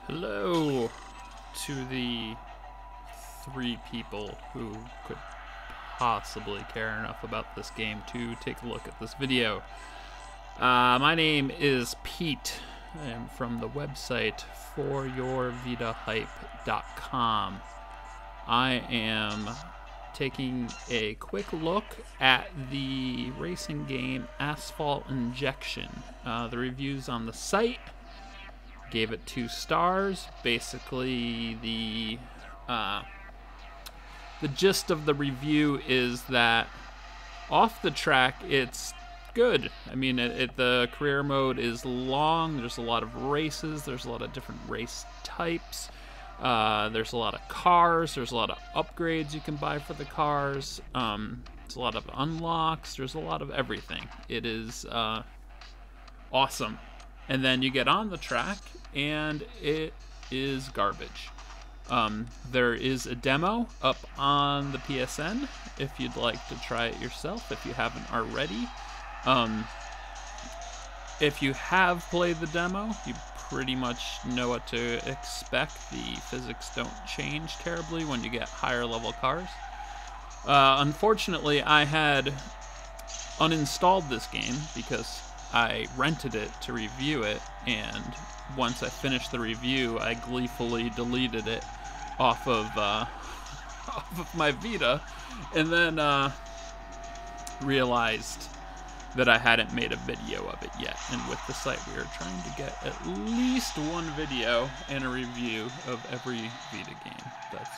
Hello to the 3 people who could possibly care enough about this game to take a look at this video. My name is Pete. I am from the website foryourvitahype.com. I am taking a quick look at the racing game Asphalt Injection. The reviews on the site gave it 2 stars. Basically, the gist of the review is that off the track, it's good. I mean, the career mode is long. There's a lot of races. There's a lot of different race types. There's a lot of cars. There's a lot of upgrades you can buy for the cars. There's a lot of unlocks. There's a lot of everything. It is awesome. And then you get on the track, and it is garbage. There is a demo up on the PSN if you'd like to try it yourself, if you haven't already. If you have played the demo, you pretty much know what to expect. The physics don't change terribly when you get higher level cars. Unfortunately, I had uninstalled this game because I rented it to review it, and once I finished the review, I gleefully deleted it off of my Vita, and then realized that I hadn't made a video of it yet. And with the site, we are trying to get at least one video and a review of every Vita game that's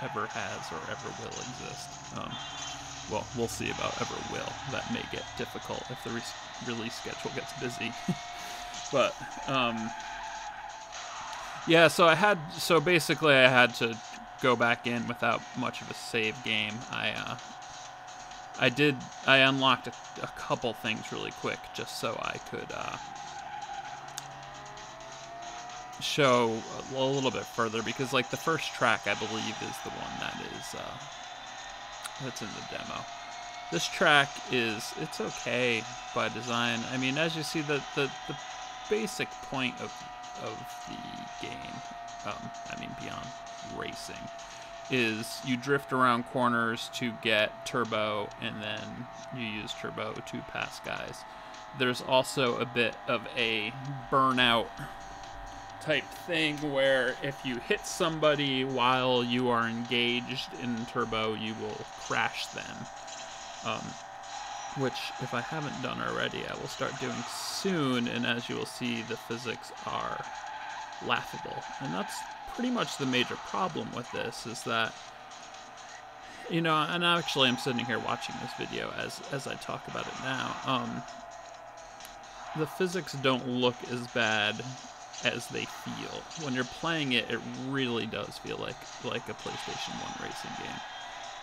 ever has or ever will exist. Well, we'll see about ever will. That may get difficult if the release schedule gets busy. But yeah, so basically I had to go back in without much of a save game. I unlocked a couple things really quick just so I could show a little bit further, because like the first track, I believe, is the one that is that's in the demo. This track it's okay by design. I mean, as you see, the basic point of the game, I mean beyond racing, is you drift around corners to get turbo, and then you use turbo to pass guys. There's also a bit of a burnout type thing where if you hit somebody while you are engaged in turbo, you will crash them. Which, if I haven't done already, I will start doing soon, and as you will see, the physics are laughable. And that's pretty much the major problem with this, is that, you know, and actually I'm sitting here watching this video as I talk about it now, the physics don't look as bad as they feel. When you're playing it, it really does feel like a PlayStation 1 racing game.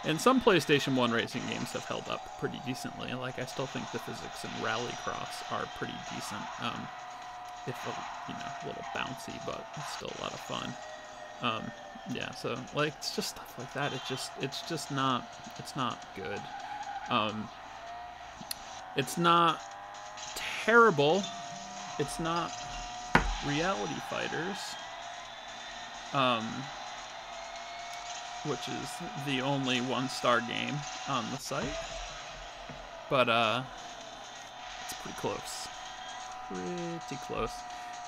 And some PlayStation 1 racing games have held up pretty decently. Like, I still think the physics in Rallycross are pretty decent. If a little bouncy, but it's still a lot of fun. Yeah, so like, it's just stuff like that. It's just not good. It's not terrible. It's not Reality Fighters, which is the only 1-star game on the site, but it's pretty close. Pretty close.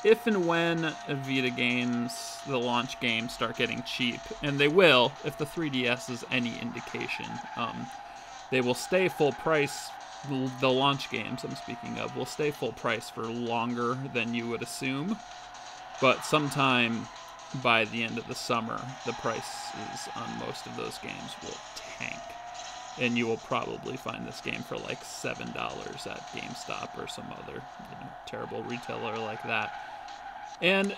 If and when Vita games, the launch games, start getting cheap, and they will, if the 3DS is any indication, they will stay full price. The launch games I'm speaking of will stay full price for longer than you would assume, but sometime by the end of the summer, the prices on most of those games will tank, and you will probably find this game for like $7 at GameStop or some other terrible retailer like that. And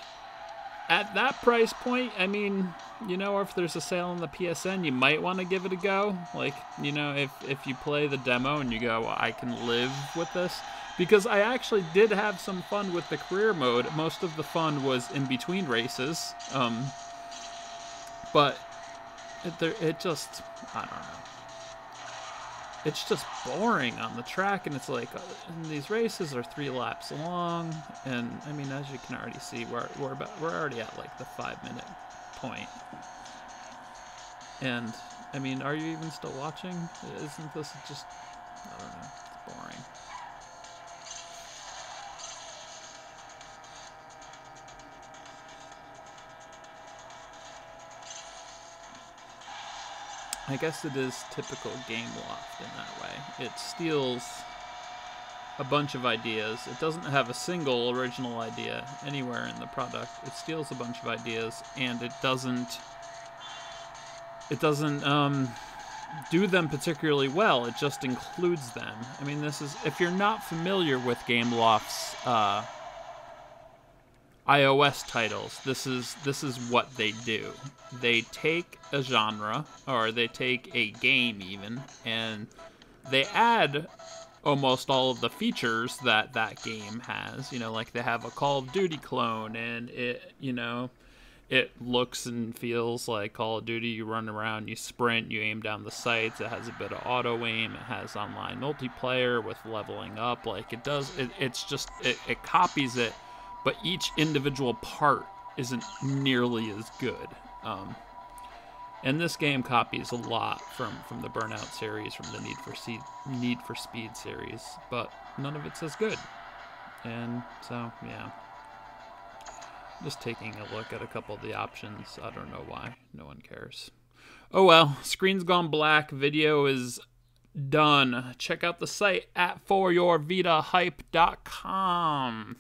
at that price point, I mean, or if there's a sale on the PSN, you might want to give it a go. Like, if you play the demo and you go, well, I can live with this. Because I actually did have some fun with the career mode. Most of the fun was in between races. But it just, I don't know. it's just boring on the track, and it's like and these races are 3 laps long, and I mean, as you can already see, we're already at like the 5-minute point. And I mean, are you even still watching? Isn't this just, I don't know, it's boring. I guess it is typical Gameloft in that way. It steals a bunch of ideas. It doesn't have a single original idea anywhere in the product. It steals a bunch of ideas, and it doesn't do them particularly well. It just includes them. I mean, this is, if you're not familiar with Gameloft's iOS titles, this is what they do. They take a genre, or they take a game even, and they add almost all of the features that that game has. You know, like they have a Call of Duty clone, and it, you know, it looks and feels like Call of Duty. You run around, you sprint, you aim down the sights. It has a bit of auto aim. It has online multiplayer with leveling up. Like it does, it's just, it copies it, but each individual part isn't nearly as good. And this game copies a lot from the Burnout series, from the Need for Speed series, but none of it's as good. And so, yeah. Just taking a look at a couple of the options. I don't know why. No one cares. Oh well, screen's gone black. Video is done. Check out the site at foryourvitahype.com.